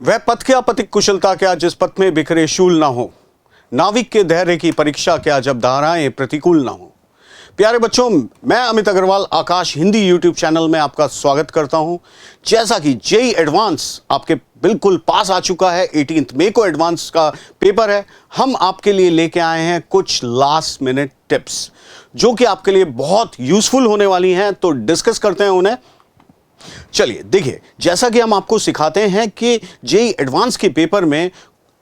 वह पथ क्या पथिक कुशलता क्या जिस पथ में बिखरे शूल ना हो, नाविक के धैर्य की परीक्षा क्या जब धाराएं प्रतिकूल ना हो। प्यारे बच्चों, मैं अमित अग्रवाल आकाश हिंदी यूट्यूब चैनल में आपका स्वागत करता हूं। जैसा कि जेईई एडवांस आपके बिल्कुल पास आ चुका है, 18 मई को एडवांस का पेपर है, हम आपके लिए लेके आए हैं कुछ लास्ट मिनट टिप्स जो कि आपके लिए बहुत यूजफुल होने वाली हैं। तो डिस्कस करते हैं उन्हें। चलिए देखिए, जैसा कि हम आपको सिखाते हैं कि जेईई एडवांस के पेपर में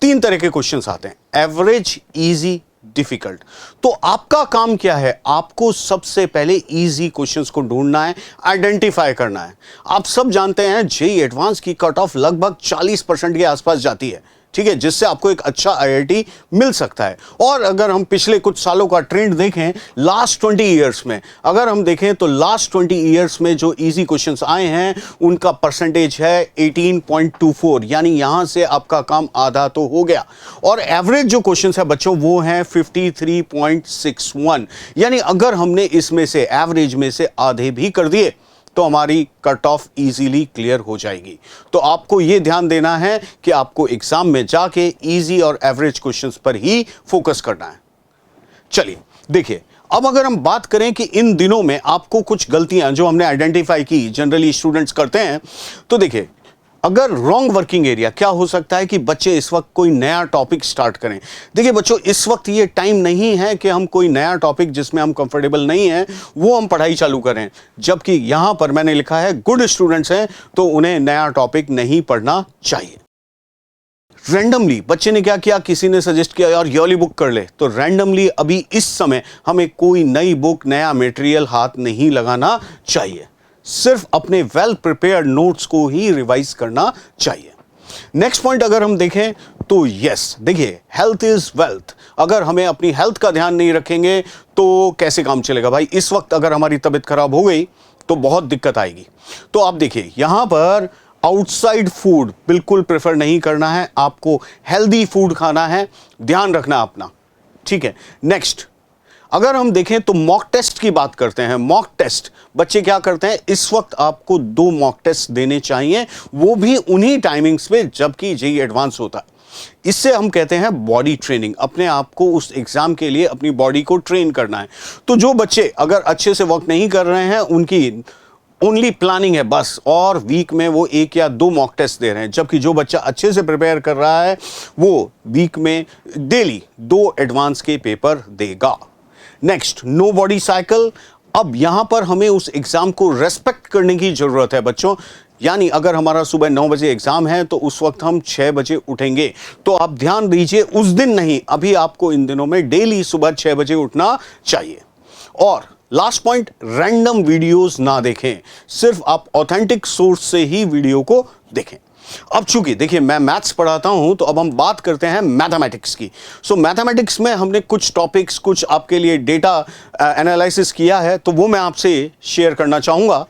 3 तरह के क्वेश्चंस आते हैं, एवरेज, इजी, डिफिकल्ट। तो आपका काम क्या है? आपको सबसे पहले इजी क्वेश्चंस को ढूंढना है, आइडेंटिफाई करना है। आप सब जानते हैं जेईई एडवांस की कट ऑफ लगभग 40% के आसपास जाती है, ठीक है, जिससे आपको एक अच्छा आईआईटी मिल सकता है। और अगर हम पिछले कुछ सालों का ट्रेंड देखें, लास्ट 20 ईयर्स में अगर हम देखें तो लास्ट 20 ईयर्स में जो इजी क्वेश्चंस आए हैं उनका परसेंटेज है 18.24, यानी यहां से आपका काम आधा तो हो गया। और एवरेज जो क्वेश्चंस है बच्चों वो हैं 53.61, यानी अगर हमने इसमें से एवरेज में से आधे भी कर दिए तो हमारी कट ऑफ इजीली क्लियर हो जाएगी। तो आपको यह ध्यान देना है कि आपको एग्जाम में जाके इजी और एवरेज क्वेश्चंस पर ही फोकस करना है। चलिए देखिए, अब अगर हम बात करें कि इन दिनों में आपको कुछ गलतियां जो हमने आइडेंटिफाई की जनरली स्टूडेंट्स करते हैं, तो देखिए, अगर रॉन्ग वर्किंग एरिया क्या हो सकता है कि बच्चे इस वक्त कोई नया टॉपिक स्टार्ट करें। देखिए बच्चों, इस वक्त ये टाइम नहीं है कि हम कोई नया टॉपिक जिसमें हम कंफर्टेबल नहीं हैं वो हम पढ़ाई चालू करें, जबकि यहां पर मैंने लिखा है गुड स्टूडेंट्स हैं तो उन्हें नया टॉपिक नहीं पढ़ना चाहिए। रैंडमली बच्चे ने क्या किया, किसी ने सजेस्ट किया यार ये वाली बुक कर ले, तो रैंडमली अभी इस समय हमें कोई नई बुक, नया मटेरियल हाथ नहीं लगाना चाहिए। सिर्फ अपने वेल प्रिपेयर्ड नोट्स को ही रिवाइज करना चाहिए। नेक्स्ट पॉइंट अगर हम देखें तो यस, देखिए, हेल्थ इज वेल्थ। अगर हमें अपनी हेल्थ का ध्यान नहीं रखेंगे तो कैसे काम चलेगा भाई। इस वक्त अगर हमारी तबीयत खराब हो गई तो बहुत दिक्कत आएगी। तो आप देखिए, यहां पर आउटसाइड फूड बिल्कुल प्रेफर नहीं करना है, आपको हेल्दी फूड खाना है, ध्यान रखना अपना, ठीक है। नेक्स्ट अगर हम देखें तो मॉक टेस्ट की बात करते हैं। मॉक टेस्ट बच्चे क्या करते हैं, इस वक्त आपको 2 मॉक टेस्ट देने चाहिए, वो भी उन्हीं टाइमिंग्स पे जबकि जेईई एडवांस होता है। इससे हम कहते हैं बॉडी ट्रेनिंग, अपने आप को उस एग्जाम के लिए अपनी बॉडी को ट्रेन करना है। तो जो बच्चे अगर अच्छे से वर्क नहीं कर रहे हैं उनकी ओनली प्लानिंग है बस, और वीक में वो 1 या 2 मॉक टेस्ट दे रहे हैं, जबकि जो बच्चा अच्छे से प्रिपेयर कर रहा है वो वीक में डेली 2 एडवांस के पेपर देगा। Next, no body cycle. अब यहां पर हमें उस एग्जाम को रेस्पेक्ट करने की जरूरत है बच्चों, यानी अगर हमारा सुबह 9 बजे एग्जाम है तो उस वक्त हम 6 बजे उठेंगे। तो आप ध्यान दीजिए, उस दिन नहीं, अभी आपको इन दिनों में डेली सुबह 6 बजे उठना चाहिए। और लास्ट पॉइंट, रैंडम वीडियोस ना देखें, सिर्फ आप ऑथेंटिक सोर्स से ही वीडियो को देखें। अब चूंकि देखिए मैं मैथ्स पढ़ाता हूं तो अब हम बात करते हैं मैथमेटिक्स की। सो मैथमेटिक्स में हमने कुछ टॉपिक्स, कुछ आपके लिए डेटा एनालिसिस किया है, तो वो मैं आपसे शेयर करना चाहूंगा।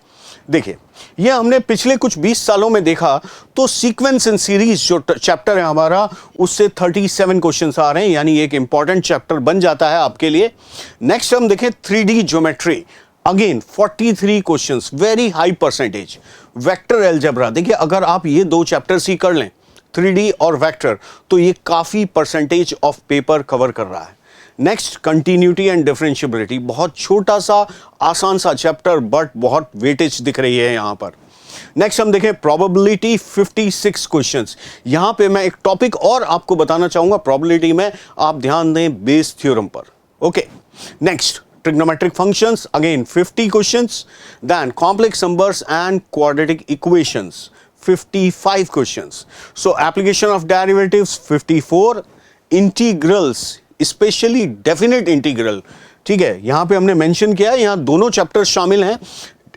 देखिए, ये हमने पिछले कुछ 20 सालों में देखा तो सीक्वेंस एंड सीरीज जो चैप्टर है हमारा, उससे 37 क्वेश्चंस आ रहे हैं, यानी एक इंपॉर्टेंट चैप्टर बन जाता है आपके लिए। नेक्स्ट हम देखें 3D geometry, again 43 questions, very high percentage. Vector algebra, देखिए अगर आप ये 2 चैप्टर्स ही कर लें, 3D और वेक्टर, तो ये काफी परसेंटेज ऑफ पेपर कवर कर रहा है। नेक्स्ट, कंटिन्यूटी एंड डिफरेंशियबिलिटी, बहुत छोटा सा आसान सा चैप्टर बट बहुत वेटेज दिख रही है यहां पर। नेक्स्ट हम देखें प्रोबेबिलिटी, 56 क्वेश्चंस। यहां पे मैं एक टॉपिक और आपको बताना चाहूंगा प्रोबेबिलिटी में, आप ध्यान दें बेस थ्योरम पर। Okay, next trigonometric functions, again 50 questions. Then complex numbers and quadratic equations, 55 questions. So application of derivatives, 54. Integrals, especially definite integral, ठीक है, यहां पे हमने मेंशन किया, यहां दोनों चैप्टर्स शामिल हैं,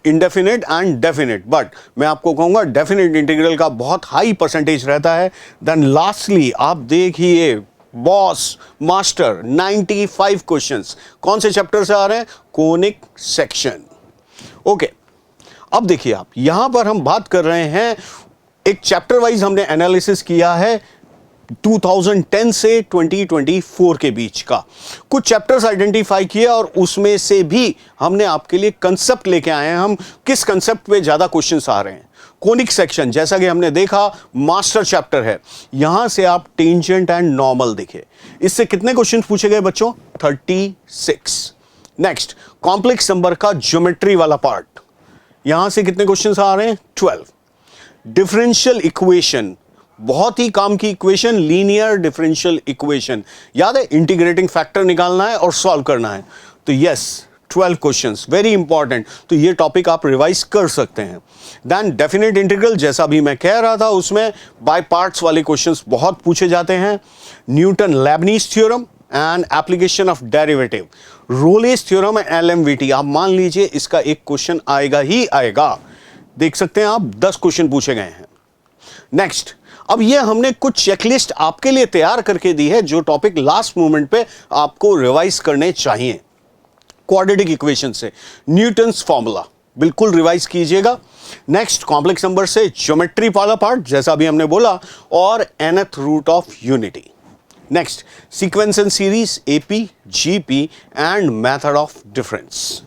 इंडेफिनेट एंड डेफिनेट, बट मैं आपको कहूंगा डेफिनेट इंटीग्रल का बहुत हाई परसेंटेज रहता है। देन लास्टली आप देखिए बॉस मास्टर, 95 क्वेश्चंस, कौन से चैप्टर से आ रहे हैं, कोनिक सेक्शन। ओके, अब देखिए आप यहां पर हम बात कर रहे हैं, एक चैप्टर वाइज हमने एनालिसिस किया है 2010 से 2024 के बीच का, कुछ चैप्टर्स आइडेंटिफाई किया और उसमें से भी हमने आपके लिए कंसेप्ट लेके आए हैं, हम किस कंसेप्ट पे ज्यादा क्वेश्चंस आ रहे हैं। कोनिक सेक्शन, जैसा कि हमने देखा मास्टर चैप्टर है, यहां से आप टेंजेंट एंड नॉर्मल देखे, इससे कितने क्वेश्चन पूछे गए बच्चों? 36। नेक्स्ट, कॉम्प्लेक्स नंबर का ज्योमेट्री वाला पार्ट, यहां से कितने क्वेश्चन आ रहे हैं? 12। डिफरेंशियल इक्वेशन, बहुत ही काम की इक्वेशन, लीनियर डिफरेंशियल इक्वेशन, याद है? इंटीग्रेटिंग फैक्टर निकालना है और सॉल्व करना है। तो यस, 12 क्वेश्चंस, वेरी इंपॉर्टेंट। तो ये टॉपिक आप रिवाइज कर सकते हैं। देन डेफिनेट इंटीग्रल, जैसा भी मैं कह रहा था, उसमें बाय पार्ट्स वाले क्वेश्चंस बहुत पूछे जाते हैं। Newton Leibniz theorem and application of derivative, Rolle's theorem and LMVT, आप मान लीजिए इसका एक क्वेश्चन आएगा ही आएगा। देख सकते हैं आप, 10 क्वेश्चन पूछे गए हैं। नेक्स्ट, अब ये हमने कुछ चेकलिस्ट आपके लिए तैयार करके दी है, जो टॉपिक लास्ट मोमेंट पे आपको रिवाइज करने चाहिए। क्वाड्रेटिक इक्वेशन से न्यूटन्स फॉर्मूला बिल्कुल रिवाइज कीजिएगा। नेक्स्ट, कॉम्प्लेक्स नंबर से ज्योमेट्री वाला पार्ट, जैसा भी हमने बोला, और nth root of unity. Next, sequence and series, AP, GP and method of difference.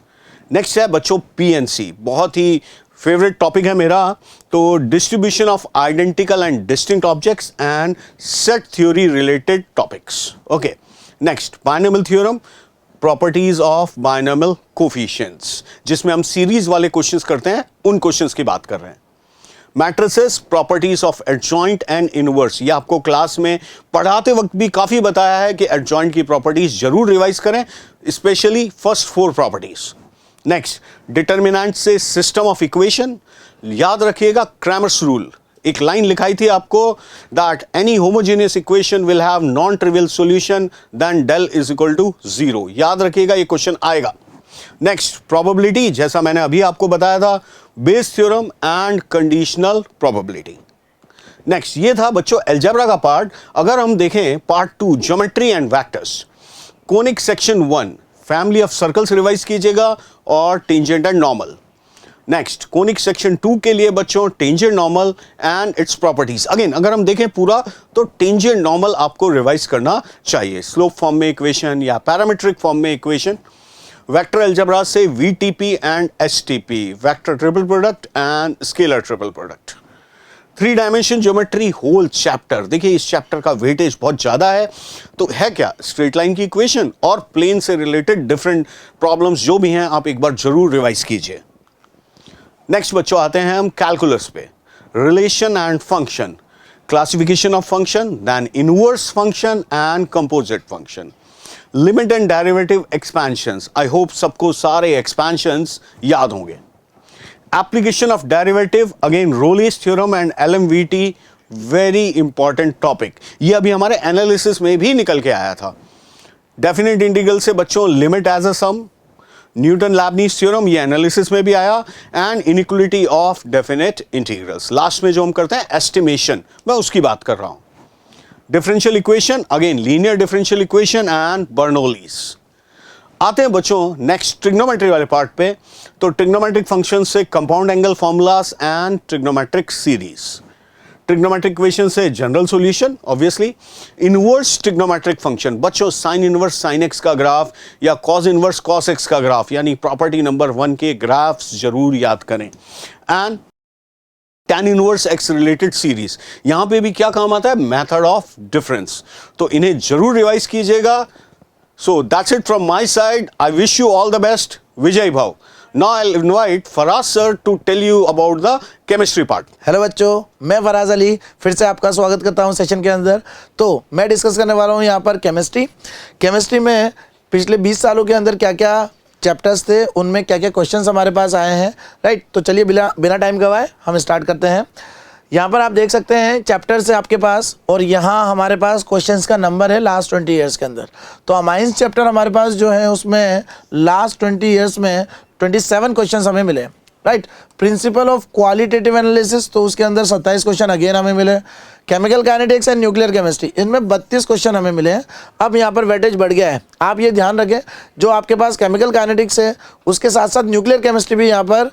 Next है बच्चों पीएनसी, बहुत ही फेवरेट टॉपिक है मेरा। तो distribution of identical and distinct objects and set theory related topics. Okay, next, binomial theorem, properties of binomial coefficients, जिसमें हम series वाले questions करते हैं, उन क्वेश्चंस की बात कर रहे हैं। Matrices, properties of adjoint and inverse, ये आपको क्लास में पढ़ाते वक्त भी काफी बताया है कि एडजॉइंट की प्रॉपर्टीज जरूर रिवाइज करें, specially first 4 properties. Next, determinant से सिस्टम ऑफ इक्वेशन, याद रखिएगा क्रैमर्स रूल, एक लाइन लिखाई थी आपको, that any homogeneous equation will have non trivial solution then del is equal to 0, याद रखिएगा ये क्वेश्चन आएगा। नेक्स्ट, प्रोबेबिलिटी, जैसा मैंने अभी आपको बताया था, Bayes theorem and conditional probability. Next, ये था बच्चों अलजेब्रा का पार्ट। अगर हम देखें part 2, geometry and vectors, conic section 1, family of circles revise कीजिएगा और tangent and normal. Next, conic section 2 के लिए बच्चों tangent normal and its properties. Again अगर हम देखें पूरा, तो टेंजेंट नॉर्मल आपको रिवाइज करना चाहिए, स्लोप फॉर्म में इक्वेशन या पैरामीट्रिक फॉर्म में इक्वेशन। वेक्टर अलजेब्रा से VTP and STP, vector triple product and scalar triple product. 3 dimension geometry whole chapter, देखिए इस चैप्टर का वेटेज बहुत ज्यादा है। तो है क्या? स्ट्रेट लाइन की इक्वेशन और प्लेन से रिलेटेड डिफरेंट प्रॉब्लम्स जो भी हैं, आप एक बार जरूर रिवाइज कीजिए। नेक्स्ट बच्चों आते हैं हम कैलकुलस पे, relation and function, classification of function, then inverse function and composite function, limit and derivative expansions. I hope सबको सारे एक्सपेंशंस याद होंगे। Application of derivative, again Rolle's theorem and LMVT, very important topic, ये अभी हमारे analysis में भी निकल के आया था। डेफिनेट इंटीग्रल से बच्चों limit as a sum, Newton Leibniz theorem, ये एनालिसिस में भी आया, and inequality of definite integrals. Last में जो हम करते हैं एस्टिमेशन, मैं उसकी बात कर रहा हूं। Differential equation, again linear differential equation and Bernoulli's. आते हैं बच्चों नेक्स्ट ट्रिग्नोमेट्री वाले पार्ट पे। तो ट्रिग्नोमेट्रिक फंक्शन से compound angle formulas and trigonometric series, trigonometric equation से general solution obviously, inverse trigonometric function, बच्चों साइन इनवर्स साइन एक्स का ग्राफ या कॉस इनवर्स कॉस एक्स का ग्राफ, यानी प्रॉपर्टी नंबर 1 के ग्राफ्स जरूर याद करें। And tan inverse X related series, यहां पे भी क्या काम आता है? मेथड ऑफ डिफरेंस, तो इन्हें जरूर रिवाइज कीजिएगा। So that's it from my side, I wish you all the best. विजय भाव। Now I will invite Faraz sir to tell you about the chemistry part. Hello बच्चों, मैं फराज अली फिर से आपका स्वागत करता हूं सेशन के अंदर। तो मैं डिस्कस करने वाला हूं यहां पर केमिस्ट्री में पिछले 20 सालों के अंदर क्या क्या चैप्टर्स थे, उनमें क्या क्या क्वेश्चंस हमारे पास आए हैं, राइट। तो चलिए बिना टाइम गवाए हम स्टार्ट करते हैं। यहाँ पर आप देख सकते हैं चैप्टर्स है आपके पास, और यहाँ हमारे पास क्वेश्चंस का नंबर है लास्ट 20 ईयर्स के अंदर। तो अमाइंस चैप्टर हमारे पास जो है उसमें लास्ट 20 ईयर्स में 27 क्वेश्चंस हमें मिले, right. Principle of qualitative analysis, तो उसके अंदर 27 क्वेश्चन अगेन हमें मिले। Chemical kinetics and nuclear chemistry, इनमें 32 क्वेश्चन हमें मिले हैं। अब यहाँ पर वेटेज बढ़ गया है, आप ये ध्यान रखें, जो आपके पास केमिकल काइनेटिक्स है उसके साथ साथ न्यूक्लियर केमिस्ट्री भी यहाँ पर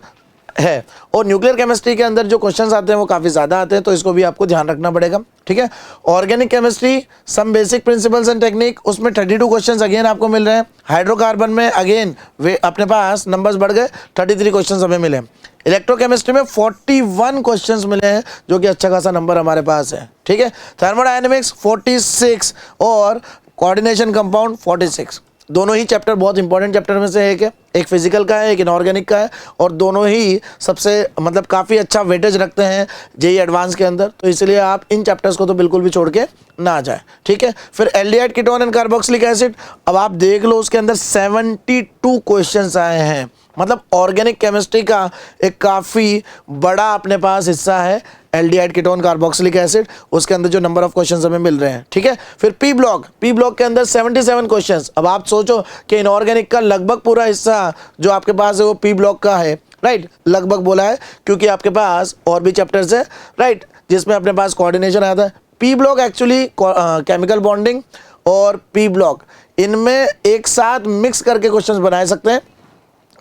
है। और न्यूक्लियर केमिस्ट्री के अंदर जो क्वेश्चंस आते हैं वो काफ़ी ज़्यादा आते हैं, तो इसको भी आपको ध्यान रखना पड़ेगा, ठीक है। Organic chemistry some basic principles and technique, उसमें 32 क्वेश्चंस अगेन आपको मिल रहे हैं। हाइड्रोकार्बन में अगेन वे अपने पास नंबर्स बढ़ गए, 33 क्वेश्चंस हमें मिले। इलेक्ट्रोकेमिस्ट्री में 41 क्वेश्चंस मिले हैं, जो कि अच्छा खासा नंबर हमारे पास है, ठीक है। थर्मोडायनेमिक्स 46 और कोऑर्डिनेशन कंपाउंड 46। दोनों ही चैप्टर बहुत इंपॉर्टेंट चैप्टर में से एक है, एक फिजिकल का है, एक इनऑर्गेनिक का है, और दोनों ही सबसे मतलब काफ़ी अच्छा वेटेज रखते हैं जेईई एडवांस के अंदर, तो इसलिए आप इन चैप्टर्स को तो बिल्कुल भी छोड़ के ना जाए, ठीक है। फिर aldehyde ketone and carboxylic acid, अब आप देख लो उसके अंदर 72 क्वेश्चंस आए हैं, मतलब ऑर्गेनिक केमिस्ट्री का एक काफ़ी बड़ा अपने पास हिस्सा है एल्डिहाइड कीटोन कार्बोक्सिलिक एसिड, उसके अंदर जो नंबर ऑफ क्वेश्चंस हमें मिल रहे हैं, ठीक है। फिर पी ब्लॉक के अंदर 77 क्वेश्चंस। अब आप सोचो कि इनऑर्गेनिक का लगभग पूरा हिस्सा जो आपके पास है वो पी ब्लॉक का है, राइट। लगभग बोला है क्योंकि आपके पास और भी चैप्टर्स है, राइट, जिसमें अपने पास कोऑर्डिनेशन आता है। P block actually chemical bonding और पी ब्लॉक इनमें एक साथ मिक्स करके क्वेश्चंस बनाए सकते हैं,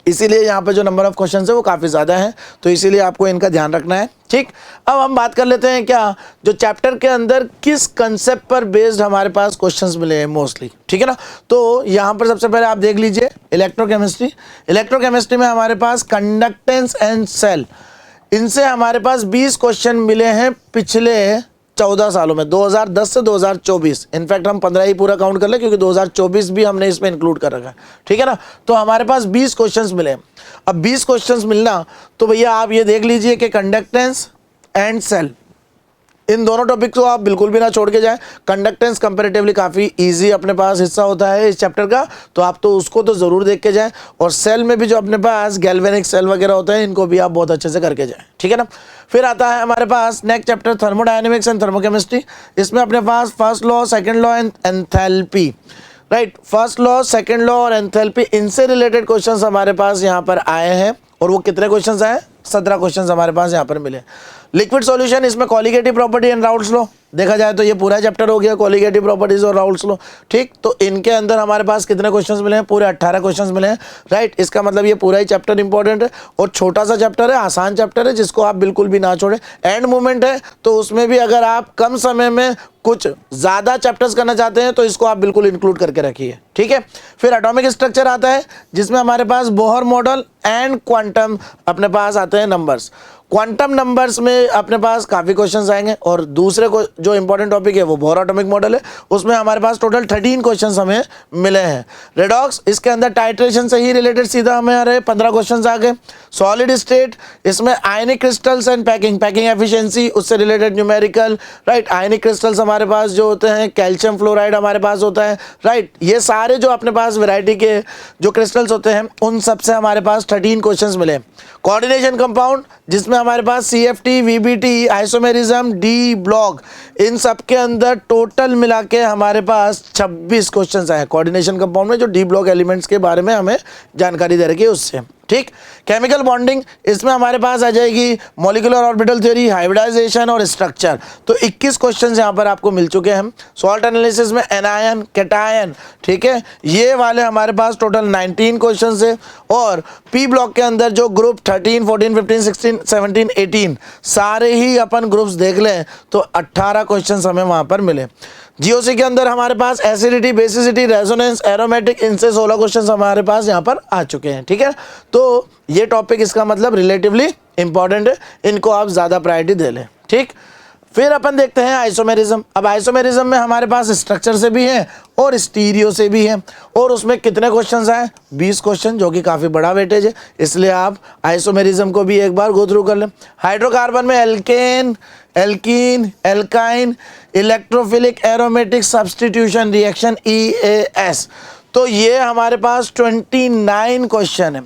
इसीलिए यहाँ पे जो नंबर ऑफ क्वेश्चंस है वो काफ़ी ज़्यादा है, तो इसीलिए आपको इनका ध्यान रखना है, ठीक। अब हम बात कर लेते हैं क्या जो चैप्टर के अंदर किस कंसेप्ट पर बेस्ड हमारे पास क्वेश्चंस मिले हैं मोस्टली, ठीक है ना। तो यहाँ पर सबसे पहले आप देख लीजिए इलेक्ट्रोकेमिस्ट्री में हमारे पास कंडक्टेंस एंड सेल, इनसे हमारे पास 20 क्वेश्चन मिले हैं पिछले 14 सालों में, 2010 से 2024। इनफैक्ट हम 15 ही पूरा काउंट कर ले क्योंकि 2024 भी हमने इसमें इंक्लूड कर रखा है, ठीक है ना। तो हमारे पास 20 क्वेश्चंस मिले। अब 20 क्वेश्चंस मिलना, तो भैया आप ये देख लीजिए कि कंडक्टेंस एंड सेल, इन दोनों टॉपिक को आप बिल्कुल भी ना छोड़ के जाएं। कंडक्टेंस कंपैरेटिवली काफ़ी इजी अपने पास हिस्सा होता है इस चैप्टर का, तो आप तो उसको तो ज़रूर देख के जाएं। और सेल में भी जो अपने पास गैल्वेनिक सेल वगैरह होता है, इनको भी आप बहुत अच्छे से करके जाएं, ठीक है ना। फिर आता है हमारे पास next chapter thermodynamics and thermochemistry. इसमें अपने पास first law, second law and enthalpy, right. First law, second law और एंथैल्पी, इनसे रिलेटेड क्वेश्चंस हमारे पास यहाँ पर आए हैं। और वो कितने क्वेश्चंस आए? 17 क्वेश्चंस हमारे पास यहाँ पर मिले। लिक्विड सॉल्यूशन, इसमें colligative property and Raoult's law, देखा जाए तो ये पूरा चैप्टर हो गया कॉलिगेटिव प्रॉपर्टीज और राउल्ट्स लॉ, ठीक। तो इनके अंदर हमारे पास कितने क्वेश्चंस मिले हैं? पूरे 18 क्वेश्चंस मिले हैं, राइट। इसका मतलब ये पूरा ही चैप्टर इंपॉर्टेंट है और छोटा सा चैप्टर है, आसान चैप्टर है, जिसको आप बिल्कुल भी ना छोड़ें। एंड मूवमेंट है, तो उसमें भी अगर आप कम समय में कुछ ज़्यादा चैप्टर्स करना चाहते हैं तो इसको आप बिल्कुल इंक्लूड करके रखिए, ठीक है। फिर एटॉमिक स्ट्रक्चर आता है, जिसमें हमारे पास बोहर मॉडल एंड क्वांटम अपने पास आते हैं नंबर्स। क्वांटम नंबर्स में अपने पास काफ़ी क्वेश्चंस आएंगे। और दूसरे को जो इंपॉर्टेंट टॉपिक है वो बोहर एटॉमिक मॉडल है, उसमें हमारे पास टोटल 13 क्वेश्चंस हमें मिले हैं। रेडॉक्स, इसके अंदर टाइट्रेशन से ही रिलेटेड सीधा हमें आ रहे 15 क्वेश्चंस आ गए। सॉलिड स्टेट, इसमें ionic crystals and packing efficiency, उससे related numerical, right. Ionic crystals हमारे पास जो होते हैं, कैल्शियम फ्लोराइड हमारे पास होता है, राइट। ये सारे जो अपने पास वैरायटी के जो क्रिस्टल्स होते हैं, उन सब से हमारे पास 13 क्वेश्चंस मिले। कोऑर्डिनेशन कंपाउंड, जिसमें हमारे पास CFT, VBT, isomerism, d block, इन सब के अंदर टोटल मिला के हमारे पास 26 क्वेश्चंस आए कोऑर्डिनेशन कंपाउंड में, जो डी ब्लॉक एलिमेंट्स के बारे में हमें जानकारी दे रखी है उससे, ठीक। केमिकल बॉन्डिंग, इसमें हमारे पास आ जाएगी मॉलिक्यूलर ऑर्बिटल थ्योरी, हाइब्रिडाइजेशन और स्ट्रक्चर, तो 21 क्वेश्चंस यहाँ पर आपको मिल चुके हैं। सॉल्ट एनालिसिस में एनायन, कैटायन, ठीक है, ये वाले हमारे पास टोटल 19 क्वेश्चंस है। और पी ब्लॉक के अंदर जो ग्रुप 13, 14, 15, 16, 17, 18 सारे ही अपन ग्रुप्स देख लें तो 18 क्वेश्चंस हमें वहाँ पर मिले। जीओसी के अंदर हमारे पास एसिडिटी, बेसिसिटी, रेजोनेंस, एरोमेटिक, इनसे 16 क्वेश्चंस हमारे पास यहाँ पर आ चुके हैं, ठीक है। तो ये टॉपिक इसका मतलब रिलेटिवली इंपॉर्टेंट है, इनको आप ज़्यादा प्रायोरिटी दे लें, ठीक। फिर अपन देखते हैं आइसोमेरिज्म। अब आइसोमेरिज्म में हमारे पास स्ट्रक्चर से भी है और स्टीरियो से भी है, और उसमें कितने क्वेश्चंस आए? 20 क्वेश्चन, जो कि काफ़ी बड़ा वेटेज है, इसलिए आप आइसोमेरिज्म को भी एक बार गो थ्रू कर लें। हाइड्रोकार्बन में alkane, alkene, alkyne, electrophilic aromatic substitution reaction, EAS, तो ये हमारे पास 29 क्वेश्चन है।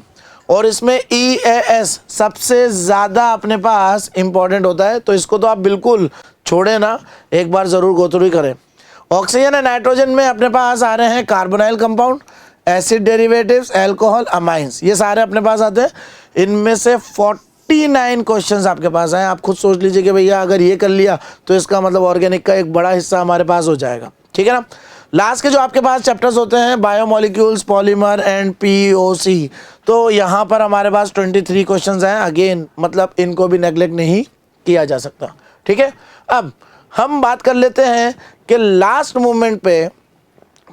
और इसमें EAS सबसे ज़्यादा अपने पास इंपॉर्टेंट होता है, तो इसको तो आप बिल्कुल छोड़े ना, एक बार ज़रूर गो थ्रू ही करें। ऑक्सीजन एंड नाइट्रोजन में अपने पास आ रहे हैं carbonyl compound, acid derivatives, alcohol, amines, ये सारे अपने पास आते हैं। इनमें से 49 क्वेश्चंस आपके पास आए। आप खुद सोच लीजिए कि भैया अगर ये कर लिया तो इसका मतलब ऑर्गेनिक का एक बड़ा हिस्सा हमारे पास हो जाएगा, ठीक है ना। लास्ट के जो आपके पास चैप्टर्स होते हैं बायोमोलिक्यूल्स, पॉलीमर एंड पीओसी, तो यहाँ पर हमारे पास 23 क्वेश्चंस हैं। अगेन मतलब इनको भी नेग्लेक्ट नहीं किया जा सकता, ठीक है। अब हम बात कर लेते हैं कि लास्ट मोमेंट पे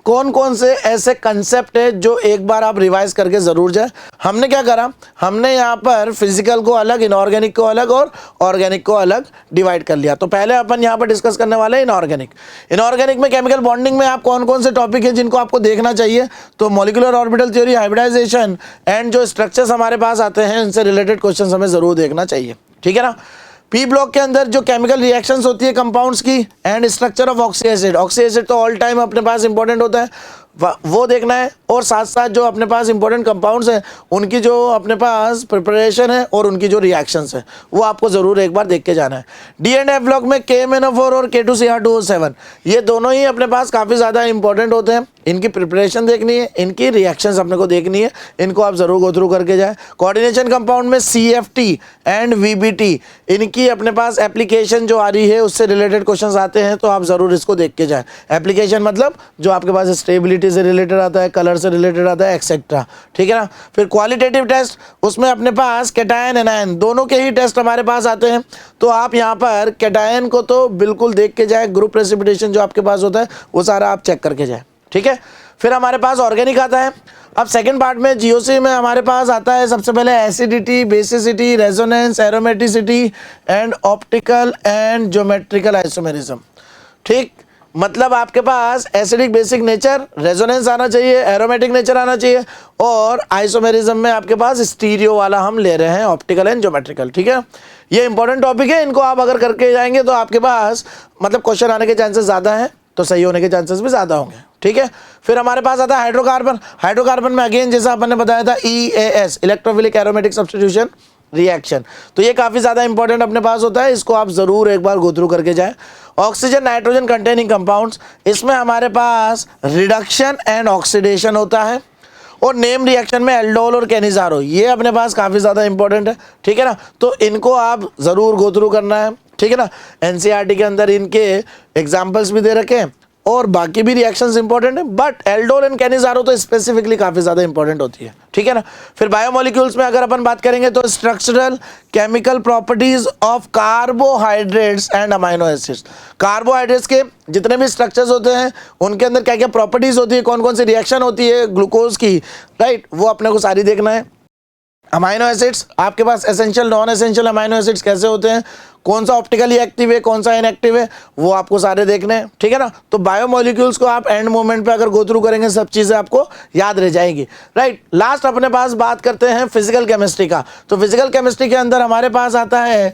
कौन कौन से ऐसे कंसेप्ट है जो एक बार आप रिवाइज करके जरूर जाए। हमने क्या करा, हमने यहाँ पर फिजिकल को अलग, इनऑर्गेनिक को अलग और ऑर्गेनिक को अलग डिवाइड कर लिया। तो पहले अपन यहाँ पर डिस्कस करने वाले हैं इनऑर्गेनिक। इनऑर्गेनिक में केमिकल बॉन्डिंग में आप कौन कौन से टॉपिक है जिनको आपको देखना चाहिए, तो molecular orbital theory, hybridization and जो स्ट्रक्चर्स हमारे पास आते हैं इनसे रिलेटेड क्वेश्चन हमें जरूर देखना चाहिए, ठीक है ना। पी ब्लॉक के अंदर जो केमिकल रिएक्शंस होती है कंपाउंड्स की and structure of oxy acid, oxy acid तो ऑल टाइम अपने पास इंपॉर्टेंट होता है, वो देखना है। और साथ साथ जो अपने पास इंपॉर्टेंट कंपाउंड्स हैं उनकी जो अपने पास प्रिपरेशन है और उनकी जो रिएक्शंस है वो आपको ज़रूर एक बार देख के जाना है। डी एंड एफ ब्लॉक में KMnO4 और K2Cr2O7 ये दोनों ही अपने पास काफ़ी ज़्यादा इंपॉर्टेंट होते हैं। इनकी प्रिपरेशन देखनी है, इनकी रिएक्शंस अपने को देखनी है, इनको आप ज़रूर गो थ्रू करके जाए। कोऑर्डिनेशन कंपाउंड में CFT एंड VBT इनकी अपने पास एप्लीकेशन जो आ रही है उससे रिलेटेड क्वेश्चंस आते हैं, तो आप ज़रूर इसको देख के जाएं। एप्लीकेशन मतलब जो आपके पास स्टेबिलिटी से रिलेटेड आता है, कलर से रिलेटेड आता है, एक्सेट्रा, ठीक है ना। फिर क्वालिटेटिव टेस्ट, उसमें अपने पास कैटायन एनायन दोनों के ही टेस्ट हमारे पास आते हैं, तो आप यहाँ पर कैटायन को तो बिल्कुल देख के जाए। ग्रुप प्रेसिपिटेशन जो आपके पास होता है वो सारा आप चेक करके जाए, ठीक है। फिर हमारे पास ऑर्गेनिक आता है। अब सेकंड पार्ट में GOC में हमारे पास आता है सबसे पहले acidity, basicity, resonance, aromaticity and optical and geometrical isomerism, ठीक। मतलब आपके पास एसिडिक बेसिक नेचर, रेजोनेंस आना चाहिए, एरोमेटिक नेचर आना चाहिए और आइसोमेरिज्म में आपके पास स्टीरियो वाला हम ले रहे हैं, ऑप्टिकल एंड ज्योमेट्रिकल, ठीक है। ये इंपॉर्टेंट टॉपिक है, इनको आप अगर करके जाएंगे तो आपके पास मतलब क्वेश्चन आने के चांसेस ज़्यादा हैं, तो सही होने के चांसेस भी ज़्यादा होंगे, ठीक है। फिर हमारे पास आता है हाइड्रोकार्बन। हाइड्रोकार्बन में अगेन जैसा अपन ने बताया था EAS, electrophilic aromatic substitution reaction, तो ये काफ़ी ज़्यादा इंपॉर्टेंट अपने पास होता है, इसको आप ज़रूर एक बार गो थ्रू करके जाएं। ऑक्सीजन नाइट्रोजन कंटेनिंग कंपाउंड्स, इसमें हमारे पास रिडक्शन एंड ऑक्सीडेशन होता है और नेम रिएक्शन में एल्डोल और कैनिजारो, ये अपने पास काफ़ी ज़्यादा इंपॉर्टेंट है, ठीक है ना। तो इनको आप ज़रूर गो थ्रू करना है, ठीक है ना। NCERT के अंदर इनके एग्जाम्पल्स भी दे रखे हैं और बाकी भी रिएक्शंस इंपॉर्टेंट है, बट एल्डोल एंड कैनिजारो तो स्पेसिफिकली काफ़ी ज़्यादा इंपॉर्टेंट होती है, ठीक है ना। फिर बायोमोलिक्यूल्स में अगर अपन बात करेंगे तो structural chemical properties of carbohydrates and amino acids, carbohydrates के जितने भी स्ट्रक्चर्स होते हैं उनके अंदर क्या क्या प्रॉपर्टीज होती है, कौन कौन सी रिएक्शन होती है ग्लूकोज की, राइट, वो अपने को सारी देखना है। अमाइनो एसिड्स, आपके पास essential non essential amino acids कैसे होते हैं, कौन सा ऑप्टिकली एक्टिव है, कौन सा इनएक्टिव है, वो आपको सारे देखने हैं, ठीक है ना। तो बायोमोलिक्यूल्स को आप एंड मोमेंट पे अगर गो थ्रू करेंगे सब चीज़ें आपको याद रह जाएंगी, राइट। लास्ट अपने पास बात करते हैं फिजिकल केमिस्ट्री का। तो फिजिकल केमिस्ट्री के अंदर हमारे पास आता है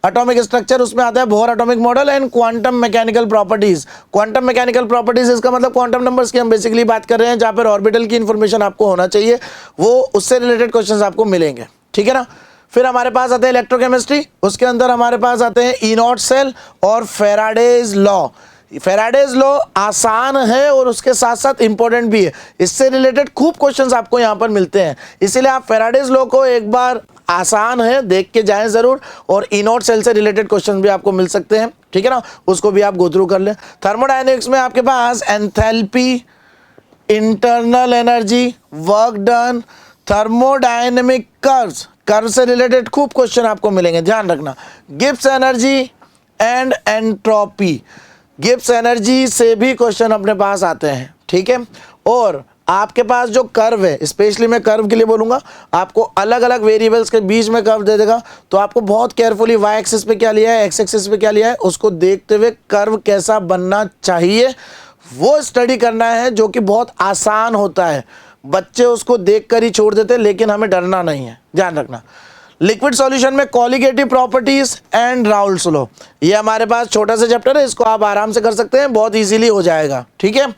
एटॉमिक स्ट्रक्चर, उसमें आता है Bohr atomic model and quantum mechanical properties. Quantum mechanical properties इसका मतलब क्वांटम नंबर्स की हम बेसिकली बात कर रहे हैं, जहाँ पर ऑर्बिटल की इंफॉर्मेशन आपको होना चाहिए, वो उससे रिलेटेड क्वेश्चन आपको मिलेंगे, ठीक है ना। फिर हमारे पास आते हैं इलेक्ट्रोकेमिस्ट्री, उसके अंदर हमारे पास आते हैं इनॉट सेल और फेराडेज लॉ। फेराडेज लॉ आसान है और उसके साथ साथ इंपॉर्टेंट भी है, इससे रिलेटेड खूब क्वेश्चंस आपको यहाँ पर मिलते हैं, इसीलिए आप फेराडेज लॉ को एक बार, आसान है, देख के जाएं जरूर, और इनॉट सेल से रिलेटेड क्वेश्चन भी आपको मिल सकते हैं, ठीक है ना, उसको भी आप गो थ्रू कर लें। थर्मोडायनेमिक्स में आपके पास enthalpy, internal energy, work done, thermodynamic curves, curve से रिलेटेड खूब क्वेश्चन आपको मिलेंगे, ध्यान रखना। Gibbs energy and entropy, Gibbs energy से भी क्वेश्चन अपने पास आते हैं, ठीक है। और आपके पास जो कर्व है, स्पेशली मैं कर्व के लिए बोलूँगा, आपको अलग अलग वेरिएबल्स के बीच में कर्व दे देगा, तो आपको बहुत केयरफुली वाई एक्सिस पे क्या लिया है, एक्स एक्सिस पे क्या लिया है, उसको देखते हुए कर्व कैसा बनना चाहिए वो स्टडी करना है, जो कि बहुत आसान होता है। बच्चे उसको देखकर ही छोड़ देते हैं, लेकिन हमें डरना नहीं है, ध्यान रखना। लिक्विड सॉल्यूशन में colligative properties and Raoult's law, ये हमारे पास छोटा सा चैप्टर है, इसको आप आराम से कर सकते हैं, बहुत इजीली हो जाएगा, ठीक है।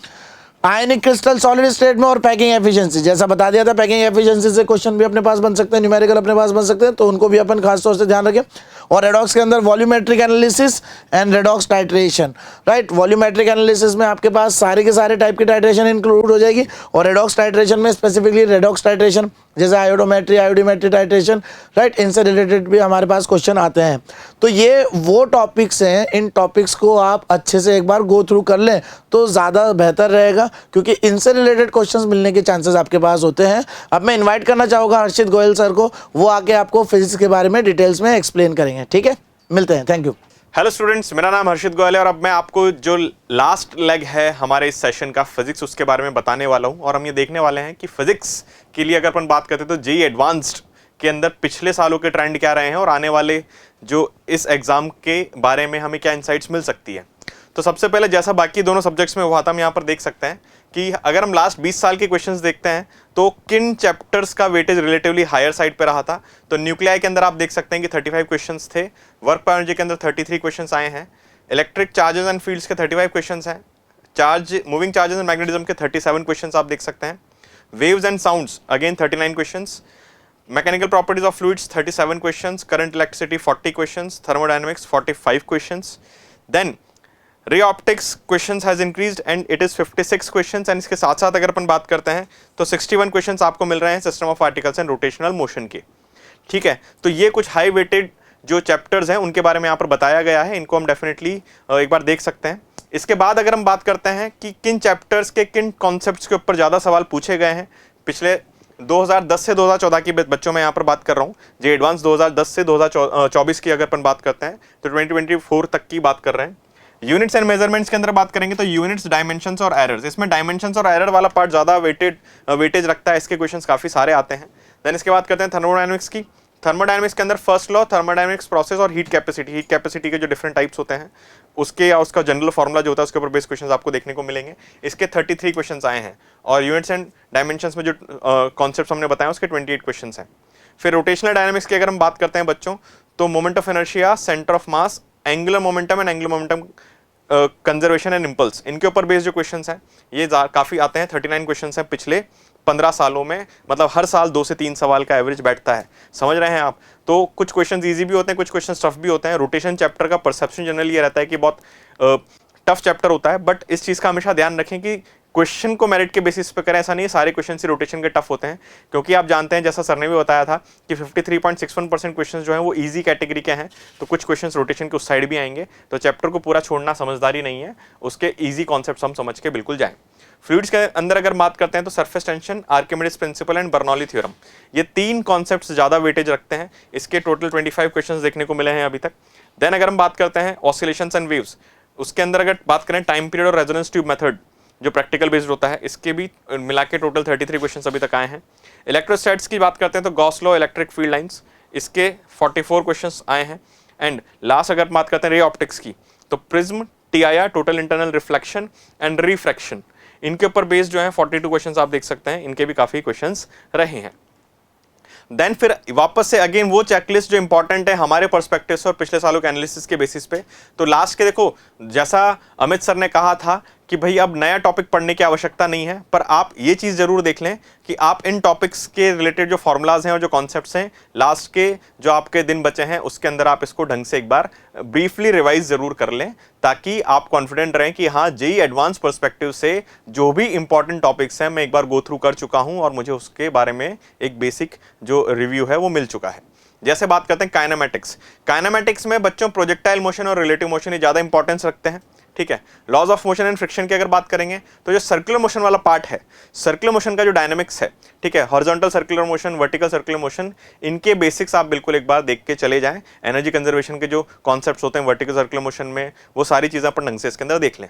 आयनिक क्रिस्टल सॉलिड स्टेट में और पैकिंग एफिशिएंसी, जैसा बता दिया था, पैकिंग एफिशिएंसी से क्वेश्चन भी अपने पास बन सकते हैं, न्यूमेरिकल अपने पास बन सकते हैं, तो उनको भी अपन खास तौर से ध्यान रखें। और रेडॉक्स के अंदर volumetric analysis and redox titration, right. Volumetric analysis में आपके पास सारे के सारे टाइप की टाइट्रेशन इंक्लूड हो जाएगी, और रेडॉक्स टाइट्रेशन में स्पेसिफिकली रेडॉक्स टाइट्रेशन जैसे आयोडोमेट्री, आयोडीमेट्री टाइट्रेशन, राइट, इनसे रिलेटेड भी हमारे पास क्वेश्चन आते हैं। तो ये वो टॉपिक्स हैं, इन टॉपिक्स को आप अच्छे से एक बार गो थ्रू कर लें तो ज़्यादा बेहतर रहेगा, क्योंकि इनसे रिलेटेड क्वेश्चंस मिलने के चांसेस आपके पास होते हैं। अब मैं इनवाइट करना चाहूँगा हर्षित गोयल सर को, वो आके आपको फिजिक्स के बारे में डिटेल्स में एक्सप्लेन करेंगे। ठीक है, मिलते हैं, थैंक यू। हेलो स्टूडेंट्स, मेरा नाम हर्षित गोयल है और अब मैं आपको जो लास्ट लेग है हमारे इस सेशन का फिजिक्स उसके बारे में बताने वाला हूं। और हम ये देखने वाले हैं कि फिजिक्स के लिए अगर अपन बात करते हैं तो जेईई एडवांस्ड के अंदर पिछले सालों के ट्रेंड क्या रहे हैं और आने वाले जो इस एग्जाम के बारे में हमें क्या इंसाइट्स मिल सकती है। तो सबसे पहले जैसा बाकी दोनों सब्जेक्ट्स में हुआ था, हम यहाँ पर देख सकते हैं कि अगर हम लास्ट 20 साल के क्वेश्चंस देखते हैं तो किन चैप्टर्स का वेटेज रिलेटिवली हायर साइड पे रहा था। तो न्यूक्लियाई के अंदर आप देख सकते हैं कि 35 क्वेश्चंस थे, वर्क पावर एनर्जी के अंदर 33 क्वेश्चंस आए हैं, इलेक्ट्रिक चार्जेस एंड फील्ड्स के 35 क्वेश्चंस हैं, मूविंग चार्जेस एंड मैग्नेटिज्म के 37 क्वेश्चंस आप देख सकते हैं, waves and sounds again 39 questions, mechanical properties of fluids 37 questions, current electricity 40 questions, thermodynamics 45 questions, then ray optics questions has increased and it is 56 questions. And इसके साथ साथ अगर अपन बात करते हैं तो 61 क्वेश्चंस आपको मिल रहे हैं system of particles and rotational motion के। ठीक है, तो ये कुछ हाई वेटेड जो चैप्टर्स हैं उनके बारे में यहाँ पर बताया गया है, इनको हम डेफिनेटली एक बार देख सकते हैं। इसके बाद अगर हम बात करते हैं कि किन चैप्टर्स के किन कॉन्सेप्ट्स के ऊपर ज़्यादा सवाल पूछे गए हैं पिछले 2010 से 2014 की बच्चों में यहाँ पर बात कर रहा हूँ, जे एडवांस 2010 से 2024 की अगर अपन बात करते हैं तो 2024 तक की बात कर रहे हैं। यूनिट्स एंड मेजरमेंट्स के अंदर बात करेंगे तो यूनिट्स, डायमेंशंस और एरर्स, इसमें डायमेंशंस और एरर वाला पार्ट ज़्यादा वेटेज रखता है, इसके क्वेश्चंस काफ़ी सारे आते हैं। देन इसके बाद करते हैं थर्मोडायनेमिक्स की। थर्मोडायनेमिक्स के अंदर फर्स्ट लॉ, थर्मोडायनेमिक्स प्रोसेस और हीट कैपेसिटी के जो डिफरेंट टाइप्स होते हैं उसके या उसका जनरल फॉर्मूला जो होता है उसके ऊपर बेस्ड क्वेश्चंस आपको देखने को मिलेंगे। इसके 33 क्वेश्चंस आए हैं और यूनिट्स एंड डायमेंशंस में जो कॉन्सेप्ट्स हमने बताया उसके 28 क्वेश्चंस हैं। फिर रोटेशनल डायनामिक्स की अगर हम बात करते हैं बच्चों तो moment of inertia, centre of mass, angular momentum and angular momentum conservation and impulse, इनके ऊपर बेस्ड जो क्वेश्चंस हैं ये काफ़ी आते हैं। 39 क्वेश्चंस हैं पिछले 15 सालों में, मतलब हर साल 2 से 3 सवाल का एवरेज बैठता है, समझ रहे हैं आप। तो कुछ क्वेश्चंस इजी भी होते हैं, कुछ क्वेश्चंस टफ भी होते हैं। रोटेशन चैप्टर का परसेप्शन जनरली ये रहता है कि बहुत टफ चैप्टर होता है, बट इस चीज़ का हमेशा ध्यान रखें कि क्वेश्चन को मेरिट के बेसिस पे करें, ऐसा नहीं है सारे क्वेश्चन ही रोटेशन के टफ होते हैं, क्योंकि आप जानते हैं जैसा सर ने भी बताया था कि 53.61% क्वेश्चन जो हैं वो इजी कैटेगरी के हैं, तो कुछ क्वेश्चन रोटेशन के उस साइड भी आएंगे। तो चैप्टर को पूरा छोड़ना समझदारी नहीं है, उसके ईजी कॉन्सेप्ट हम समझ के बिल्कुल जाएं। फ्लूइड्स के अंदर अगर बात करते हैं तो surface tension, Archimedes principle and Bernoulli theorem, ये 3 कॉन्सेप्ट्स ज़्यादा वेटेज रखते हैं। इसके टोटल 25 क्वेश्चन देखने को मिले हैं अभी तक। देन अगर हम बात करते हैं ऑसिलेशंस एंड वेव्स, उसके अंदर अगर बात करें टाइम पीरियड और रेजोनेंस ट्यूब मेथड जो प्रैक्टिकल बेस्ड होता है, इसके भी मिला के टोटल 33 क्वेश्चंस अभी तक आए हैं। इलेक्ट्रोस्टैट्स की बात करते हैं तो Gauss law, electric field lines, इसके 44 क्वेश्चंस आए हैं। एंड लास्ट अगर बात करते हैं रे ऑप्टिक्स की तो prism, TIR, total internal reflection and refraction, इनके ऊपर बेस्ड जो है 42 क्वेश्चंस आप देख सकते हैं, इनके भी काफ़ी क्वेश्चंस रहे हैं। देन फिर वापस से अगेन वो चेकलिस्ट जो इंपॉर्टेंट है हमारे पर्सपेक्टिव से और पिछले सालों के एनालिसिस के बेसिस पे। तो लास्ट के देखो, जैसा अमित सर ने कहा था कि भाई अब नया टॉपिक पढ़ने की आवश्यकता नहीं है, पर आप ये चीज़ जरूर देख लें कि आप इन टॉपिक्स के रिलेटेड जो फॉर्मूलाज हैं और जो कॉन्सेप्ट्स हैं लास्ट के जो आपके दिन बचे हैं उसके अंदर आप इसको ढंग से एक बार ब्रीफली रिवाइज जरूर कर लें, ताकि आप कॉन्फिडेंट रहें कि हाँ जेईई एडवांस पर्सपेक्टिव से जो भी इंपॉर्टेंट टॉपिक्स हैं मैं एक बार गो थ्रू कर चुका हूँ और मुझे उसके बारे में एक बेसिक जो रिव्यू है वो मिल चुका है। जैसे बात करते हैं काइनेमैटिक्स में बच्चों प्रोजेक्टाइल मोशन और रिलेटिव मोशन ये ज़्यादा इंपॉर्टेंस रखते हैं। ठीक है, laws of motion and friction की अगर बात करेंगे तो जो सर्कुलर मोशन वाला पार्ट है, सर्कुलर मोशन का जो डायनामिक्स है, ठीक है, horizontal circular motion, vertical circular motion, इनके बेसिक्स आप बिल्कुल एक बार देख के चले जाएं। एनर्जी कंजर्वेशन के जो कॉन्सेप्ट्स होते हैं वर्टिकल सर्कुलर मोशन में, वो सारी चीज़ें अपन ढंग से इसके अंदर देख लें।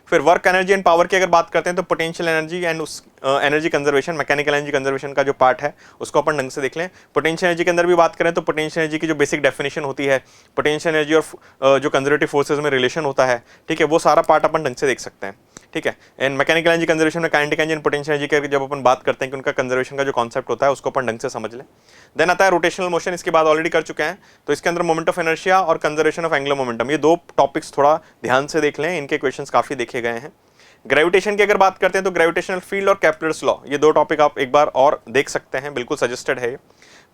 फिर वर्क एनर्जी एंड पावर की अगर बात करते हैं तो पोटेंशियल एनर्जी एंड उस energy conservation, mechanical energy conservation का जो पार्ट है उसको अपन ढंग से देख लें। पोटेंशियल एनर्जी के अंदर भी बात करें तो पोटेंशियल एनर्जी की जो बेसिक डेफिनेशन होती है, पोटेंशियल एनर्जी और जो कंजर्वेटिव फोर्सेज में रिलेशन होता है, ठीक है, वो सारा पार्ट अपन ढंग से देख सकते हैं। ठीक है, एंड मैकेनिकल एनर्जी कंजर्वेशन में kinetic energy and potential energy के जब अपन बात करते हैं कि उनका कंजर्वेशन का जो कॉन्सेप्ट होता है उसको अपन ढंग से समझ लें। देन आता है रोटेशनल मोशन, इसके बाद ऑलरेडी कर चुके हैं, तो इसके अंदर मोमेंट ऑफ इनर्शिया और कंजर्वेशन ऑफ एंगुलर मोमेंटम, ये 2 टॉपिक्स थोड़ा ध्यान से देख लें, इनके क्वेश्चंस काफ़ी देखे गए हैं। ग्रेविटेशन की अगर बात करते हैं तो ग्रेविटेशनल फील्ड और केप्लर्स लॉ, ये 2 टॉपिक आप एक बार और देख सकते हैं, बिल्कुल सजेस्टेड है।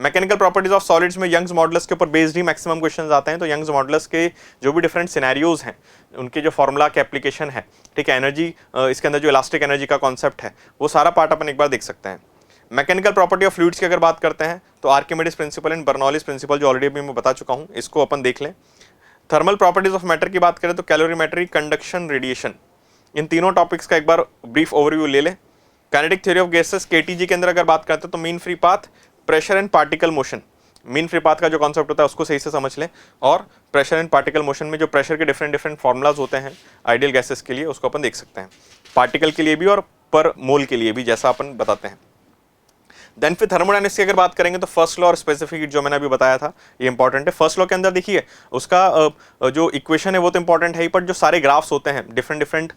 मैकेनिकल प्रॉपर्टीज ऑफ सॉलिड्स में यंग्स मॉडुलस के ऊपर बेस्ड ही मैक्सिमम क्वेश्चंस आते हैं, तो यंग्स मॉडुलस के जो भी डिफरेंट सिनेरियोज हैं उनके जो फॉर्मूला के एप्लीकेशन है, ठीक है, एनर्जी इसके अंदर जो इलास्टिक एनर्जी का कॉन्सेप्ट है वो सारा पार्ट अपन एक बार देख सकते हैं। मैकेनिकल प्रॉपर्टी ऑफ फ्लूइड्स की अगर बात करते हैं तो Archimedes principle and Bernoulli's principle जो ऑलरेडी मैं बता चुका हूं, इसको अपन देख लें। थर्मल प्रॉपर्टीज ऑफ मैटर की बात करें तो कैलोरीमेट्री, कंडक्शन, रेडिएशन, इन तीनों टॉपिक्स का एक बार ब्रीफ ओवरव्यू ले लें। Kinetic theory of gases KTG के अंदर अगर बात करते हैं तो mean free path, pressure and particle motion, mean free path का जो कॉन्सेप्ट होता है उसको सही से समझ लें, और प्रेशर एंड पार्टिकल मोशन में जो प्रेशर के डिफरेंट फॉर्मुलाज होते हैं आइडियल गैसेस के लिए उसको अपन देख सकते हैं, पार्टिकल के लिए भी और पर मोल के लिए भी, जैसा अपन बताते हैं। देन फिर थर्मोडायनेमिक्स की अगर बात करेंगे तो फर्स्ट लॉ और स्पेसिफिक हीट जो मैंने अभी बताया था ये इंपॉर्टेंट है। फर्स्ट लॉ के अंदर देखिए उसका जो इक्वेशन है वो तो इंपॉर्टेंट है ही, पर जो सारे ग्राफ्स होते हैं डिफरेंट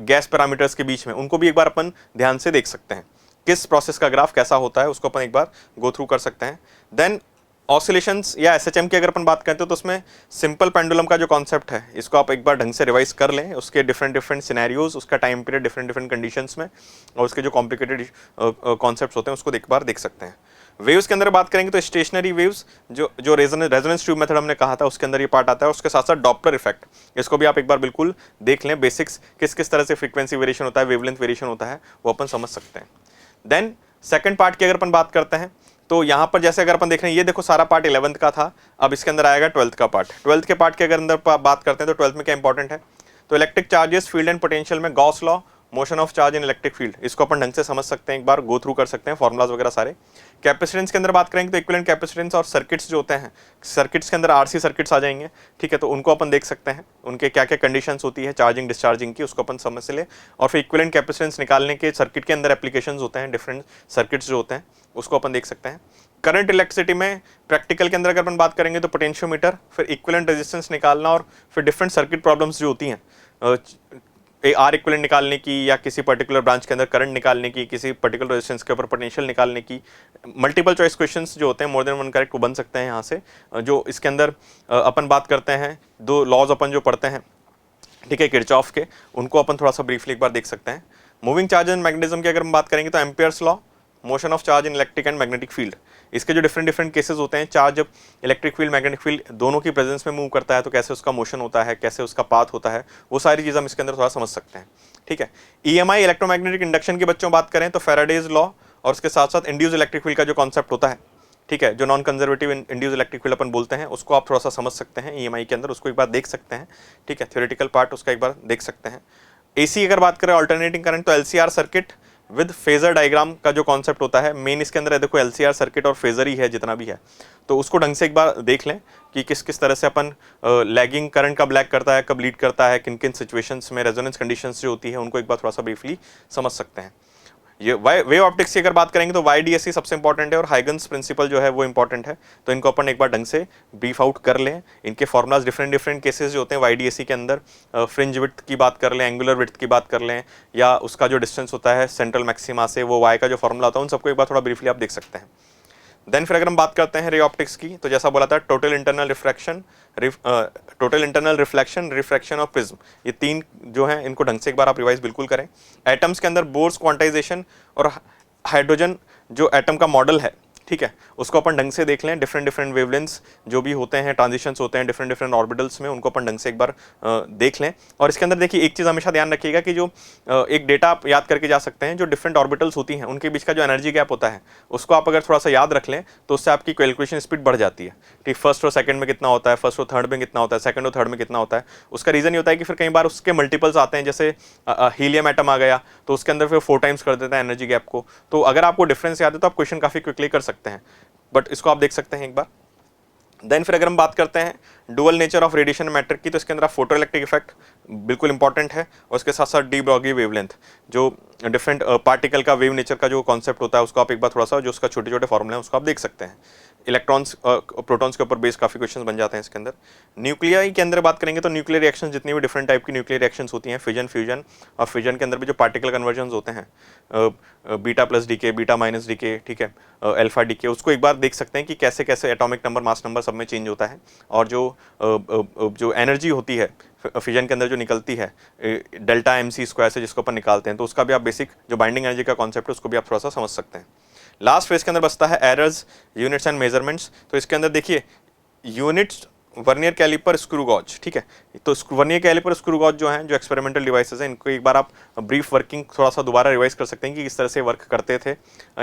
गैस पैरामीटर्स के बीच में उनको भी एक बार अपन ध्यान से देख सकते हैं, किस प्रोसेस का ग्राफ कैसा होता है उसको अपन एक बार गो थ्रू कर सकते हैं। देन ऑसिलेशंस या एसएचएम की अगर अपन बात करते हैं तो उसमें सिंपल पेंडुलम का जो कॉन्सेप्ट है इसको आप एक बार ढंग से रिवाइज कर लें, उसके डिफरेंट सिनेरियोज, उसका टाइम पीरियड डिफरेंट कंडीशंस में, और उसके जो कॉम्प्लिकेटेड कॉन्सेप्ट्स होते हैं उसको एक बार देख सकते हैं। वेव्स के अंदर बात करेंगे तो स्टेशनरी वेव्स जो रेजोनेंस ट्यूब मेथड हमने कहा था उसके अंदर ये पार्ट आता है, उसके साथ साथ डॉपलर इफेक्ट, इसको भी आप एक बार बिल्कुल देख लें, बेसिक्स किस तरह से फ्रीक्वेंसी वेरिएशन होता है, वेवलेंथ वेरिएशन होता है वो अपन समझ सकते हैं। देन सेकंड पार्ट की अगर अपन बात करते हैं तो यहाँ पर जैसे अगर अपन देख रहे हैं ये देखो सारा पार्ट 11th का था, अब इसके अंदर आएगा 12th का पार्ट। 12th के पार्ट के अगर अंदर बात करते हैं तो 12th में क्या इंपॉर्टेंट है, तो electric charges, field and potential में Gauss law, motion of charge in electric field, इसको अपन ढंग से समझ सकते हैं, एक बार गो थ्रू कर सकते हैं फॉर्मुलाज वगैरह सारे। कैपेसिटेंस के अंदर बात करेंगे तो इक्विवेलेंट कैपेसिटेंस और सर्किट्स जो होते हैं, सर्किट्स के अंदर आरसी सर्किट्स आ जाएंगे, ठीक है, तो उनको अपन देख सकते हैं, उनके क्या क्या कंडीशंस होती है चार्जिंग डिस्चार्जिंग की उसको अपन समझ ले, और फिर इक्विवेलेंट कैपेसिटेंस निकालने के सर्किट के अंदर एप्लीकेशंस होते हैं, डिफरेंट सर्किट्स जो होते हैं उसको अपन देख सकते हैं। करंट इलेक्ट्रिसिटी में प्रैक्टिकल के अंदर अगर अपन बात करेंगे तो पोटेंशियोमीटर, फिर इक्विवेलेंट रेजिस्टेंस निकालना, और फिर डिफरेंट सर्किट प्रॉब्लम्स जो होती हैं आर इक्विवेलेंट निकालने की, या किसी पर्टिकुलर ब्रांच के अंदर करंट निकालने की, किसी पर्टिकुलर रेजिस्टेंस के ऊपर पोटेंशियल निकालने की, मल्टीपल चॉइस क्वेश्चंस जो होते हैं मोर देन वन करेक्ट वो बन सकते हैं यहाँ से। जो इसके अंदर अपन बात करते हैं दो लॉज अपन जो पढ़ते हैं, ठीक है, किरचॉफ के, उनको अपन थोड़ा सा ब्रीफली एक बार देख सकते हैं। मूविंग चार्ज एंड मैग्नेटिज्म की अगर हम बात करेंगे तो Ampere's law, motion of charge in electric and magnetic field, इसके जो डिफरेंट केसेस होते हैं, चार्ज जब इलेक्ट्रिक फील्ड मैग्नेटिक फील्ड दोनों की प्रेजेंस में मूव करता है तो कैसे उसका मोशन होता है, कैसे उसका पाथ होता है, वो सारी चीज़ हम इसके अंदर थोड़ा समझ सकते हैं, ठीक है। ईएमआई इलेक्ट्रोमैग्नेटिक इंडक्शन की बच्चों बात करें तो फैराडेज लॉ और उसके साथ साथ इंड्यूस इलेक्ट्रिक फील्ड का जो कॉन्सेप्ट होता है, ठीक है, जो non conservative induce electric field अपन बोलते हैं, उसको आप थोड़ा सा समझ सकते हैं ईएमआई के अंदर, उसको एक बार देख सकते हैं, ठीक है, थ्योरेटिकल पार्ट उसका एक बार देख सकते हैं। एसी अगर बात करें अल्टरनेटिंग करंट तो LCR circuit with phasor diagram का जो कॉन्सेप्ट होता है, मेन इसके अंदर है देखो एलसीआर सर्किट और फेजर ही है जितना भी है, तो उसको ढंग से एक बार देख लें कि किस तरह से अपन लैगिंग करंट कब लैग करता है, कब लीड करता है, किन किन सिचुएशंस में रेजोनेंस कंडीशंस जो होती है उनको एक बार थोड़ा सा ब्रीफली समझ सकते हैं। ये वेव ऑप्टिक्स की अगर बात करेंगे तो YDSC सबसे इंपॉर्टेंट है और हाइगन्स प्रिंसिपल जो है वो इंपॉर्टेंट है, तो इनको अपन एक बार ढंग से ब्रीफ आउट कर लें। इनके फॉर्मुलाज डिफरेंट केसेस जो होते हैं YDSC के अंदर, फ्रिंज विड्थ की बात कर लें, एंगुलर विड्थ की बात कर लें, या उसका जो डिस्टेंस होता है सेंट्रल मैक्सिमा से वो Y का जो फॉर्मुला होता है, उन सबको एक बार थोड़ा ब्रीफली आप देख सकते हैं। देन फिर अगर हम बात करते हैं रे ऑप्टिक्स की तो जैसा बोला था total internal refraction, total internal reflection, refraction और प्रिज्म, ये तीन जो हैं इनको ढंग से एक बार आप रिवाइज बिल्कुल करें। एटम्स के अंदर बोर्स क्वांटाइजेशन और हाइड्रोजन जो एटम का मॉडल है, ठीक है, उसको अपन ढंग से देख लें। डिफरेंट वेवलेंथ्स जो भी होते हैं, ट्रांजिशंस होते हैं डिफरेंट ऑर्बिटल्स में, उनको अपन ढंग से एक बार देख लें। और इसके अंदर देखिए एक चीज़ हमेशा ध्यान रखिएगा कि जो एक डेटा आप याद करके जा सकते हैं, जो डिफरेंट ऑर्बिटल्स होती हैं उनके बीच का जो एनर्जी गैप होता है उसको आप अगर थोड़ा सा याद रख लें तो उससे आपकी कैलकुलेशन स्पीड बढ़ जाती है, ठीक। फर्स्ट और सेकंड में कितना होता है, फर्स्ट और थर्ड में कितना होता है, सेकंड और थर्ड में कितना होता है, उसका रीज़न ये होता है कि फिर कई बार उसके मल्टीपल्स आते हैं, जैसे हीलियम एटम आ गया तो उसके अंदर फिर 4 टाइम्स कर देता है एनर्जी गैप को। तो अगर आपको डिफरेंस याद है तो आप क्वेश्चन काफ़ी क्विकली कर सकते हैं, बट इसको आप देख सकते हैं एक बार। देन फिर अगर हम बात करते हैं dual nature of radiation matter की, तो इसके अंदर फोटो इलेक्ट्रिक इफेक्ट बिल्कुल इंपॉर्टेंट है, और उसके साथ साथ डी ब्रॉगी वेवलेंथ, जो डिफरेंट पार्टिकल का वेव नेचर का जो कॉन्सेप्ट होता है उसको आप एक बार थोड़ा सा, जो उसका छोटे छोटे फॉर्मूले हैं उसको आप देख सकते हैं। इलेक्ट्रॉन्स प्रोटॉन्स के ऊपर बेस काफ़ी क्वेश्चन बन जाते हैं इसके अंदर। न्यूक्लियाई के अंदर बात करेंगे तो न्यूक्लियर रिएक्शन जितनी भी डिफरेंट टाइप की न्यूक्लियर रिएक्शंस होती हैं, फिजन, फ्यूजन, और फिजन के अंदर भी जो पार्टिकल कन्वर्जन्स होते हैं, beta plus decay, beta minus decay, ठीक है, अल्फा डीके, उसको एक बार देख सकते हैं कि कैसे कैसे एटॉमिक नंबर, मास नंबर सब में चेंज होता है, और जो एनर्जी होती है फिजन के अंदर जो निकलती है डेल्टा MC स्क्वायर से जिसको अपन निकालते हैं, तो उसका भी आप बेसिक जो बाइंडिंग एनर्जी का कॉन्सेप्ट है उसको भी आप थोड़ा सा समझ सकते हैं। लास्ट फेज के अंदर बसता है एरर्स, यूनिट्स एंड मेजरमेंट्स। तो इसके अंदर देखिए units, vernier caliper, screw gauge, ठीक है। तो वर्नियर कैलिपर, स्क्रू गॉज जो हैं, जो एक्सपेरिमेंटल डिवाइसेस हैं, इनको एक बार आप ब्रीफ वर्किंग थोड़ा सा दोबारा रिवाइज कर सकते हैं कि किस तरह से वर्क करते थे।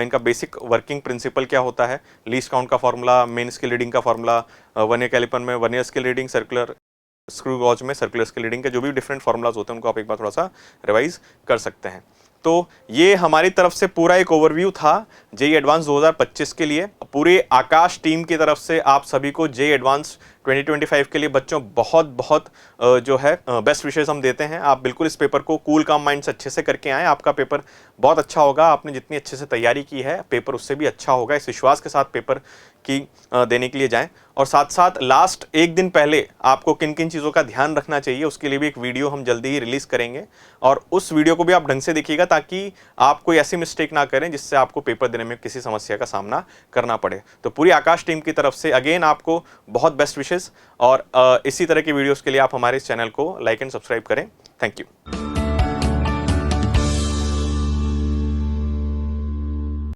इनका बेसिक वर्किंग प्रिंसिपल क्या होता है, लीस्ट काउंट का फार्मूला, मेन स्केल रीडिंग का फार्मूला, वर्नियर कैलिपर में vernier scale reading, circular screw gauge में सर्कुलर स्केल रीडिंग के जो भी डिफरेंट फार्मूलाज होते हैं उनको आप एक बार थोड़ा सा रिवाइज कर सकते हैं। तो ये हमारी तरफ से पूरा एक ओवरव्यू था जेईई एडवांस 2025 के लिए। पूरे आकाश टीम की तरफ से आप सभी को जेईई एडवांस 2025 के लिए बच्चों बहुत बहुत जो है बेस्ट विशेष हम देते हैं। आप बिल्कुल इस पेपर को कूल काम माइंड से अच्छे से करके आएँ, आपका पेपर बहुत अच्छा होगा। आपने जितनी अच्छे से तैयारी की है पेपर उससे भी अच्छा होगा, इस विश्वास के साथ पेपर की देने के लिए जाएं। और साथ साथ लास्ट एक दिन पहले आपको किन किन चीज़ों का ध्यान रखना चाहिए उसके लिए भी एक वीडियो हम जल्दी ही रिलीज़ करेंगे, और उस वीडियो को भी आप ढंग से देखिएगा ताकि आप कोई ऐसी मिस्टेक ना करें जिससे आपको पेपर देने में किसी समस्या का सामना करना पड़े। तो पूरी आकाश टीम की तरफ से अगेन आपको बहुत बेस्ट विशेष, और इसी तरह की वीडियोस के लिए आप हमारे इस चैनल को लाइक एंड सब्सक्राइब करें। Thank you.